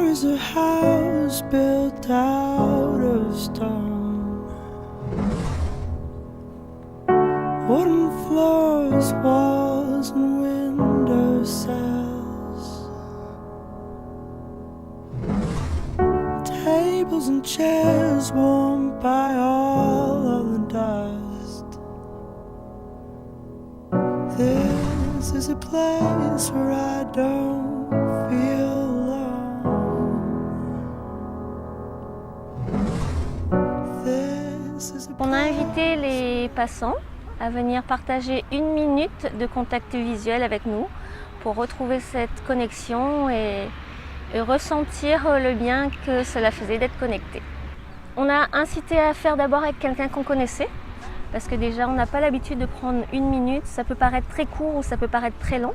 is a house built out of stone. Wooden floors, walls and window sills. Tables and chairs warmed by all of the dust. This is a place where I don't feel alone. This is a On a invité les passants à venir partager 1 minute de contact visuel avec nous pour retrouver cette connexion et ressentir le bien que cela faisait d'être connecté. On a incité à faire d'abord avec quelqu'un qu'on connaissait, parce que déjà on n'a pas l'habitude de prendre 1 minute, ça peut paraître très court ou ça peut paraître très long.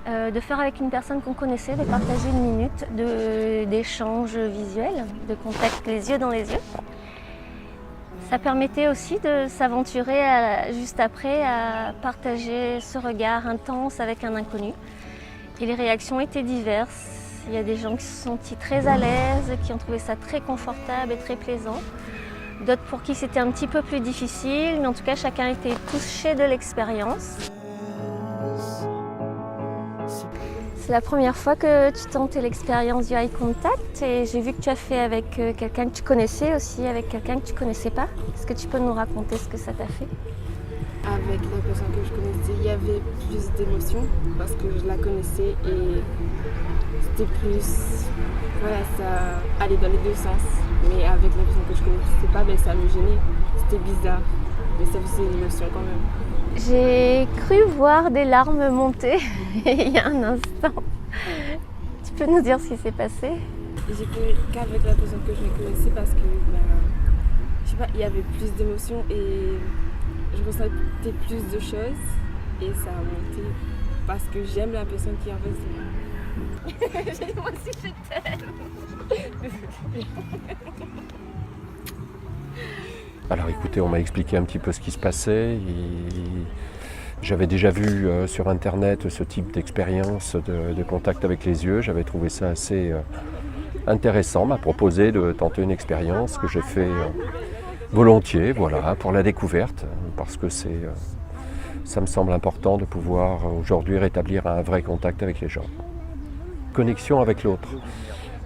De faire avec une personne qu'on connaissait, de partager 1 minute d'échange visuel, de contact les yeux dans les yeux. Ça permettait aussi de s'aventurer juste après à partager ce regard intense avec un inconnu. Et les réactions étaient diverses. Il y a des gens qui se sont sentis très à l'aise, qui ont trouvé ça très confortable et très plaisant. D'autres pour qui c'était un petit peu plus difficile, mais en tout cas chacun était touché de l'expérience. C'est la première fois que tu tentais l'expérience du eye contact et j'ai vu que tu as fait avec quelqu'un que tu connaissais aussi, avec quelqu'un que tu ne connaissais pas. Est-ce que tu peux nous raconter ce que ça t'a fait? Avec la personne que je connaissais, il y avait plus d'émotions parce que je la connaissais et c'était plus, voilà, ça allait dans les deux sens. Mais avec la personne que je connaissais pas, ben, ça me gênait, c'était bizarre, mais ça faisait une émotion quand même. J'ai cru voir des larmes monter il y a un instant. Tu peux nous dire ce qui s'est passé? J'ai cru qu'avec la personne que je ne connaissais parce que, je sais pas, il y avait plus d'émotions et je ressentais plus de choses et ça a monté parce que j'aime la personne qui est en face de moi. Moi aussi je t'aime. Alors écoutez, on m'a expliqué un petit peu ce qui se passait. J'avais déjà vu sur internet ce type d'expérience de contact avec les yeux. J'avais trouvé ça assez intéressant. On m'a proposé de tenter une expérience que j'ai fait volontiers, voilà, pour la découverte, parce que ça me semble important de pouvoir aujourd'hui rétablir un vrai contact avec les gens. Connexion avec l'autre.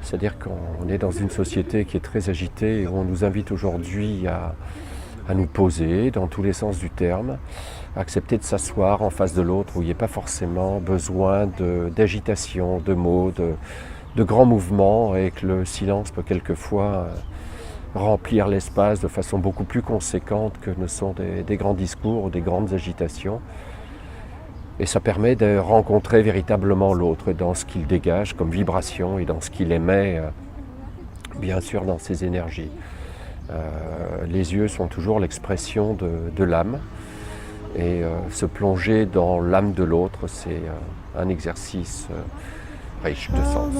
C'est-à-dire qu'on est dans une société qui est très agitée et on nous invite aujourd'hui à nous poser dans tous les sens du terme, à accepter de s'asseoir en face de l'autre où il n'y a pas forcément besoin d'agitation, de mots, de grands mouvements et que le silence peut quelquefois remplir l'espace de façon beaucoup plus conséquente que ne sont des grands discours ou des grandes agitations. Et ça permet de rencontrer véritablement l'autre dans ce qu'il dégage comme vibration et dans ce qu'il émet, bien sûr dans ses énergies. Les yeux sont toujours l'expression de l'âme et se plonger dans l'âme de l'autre, c'est un exercice riche de sens.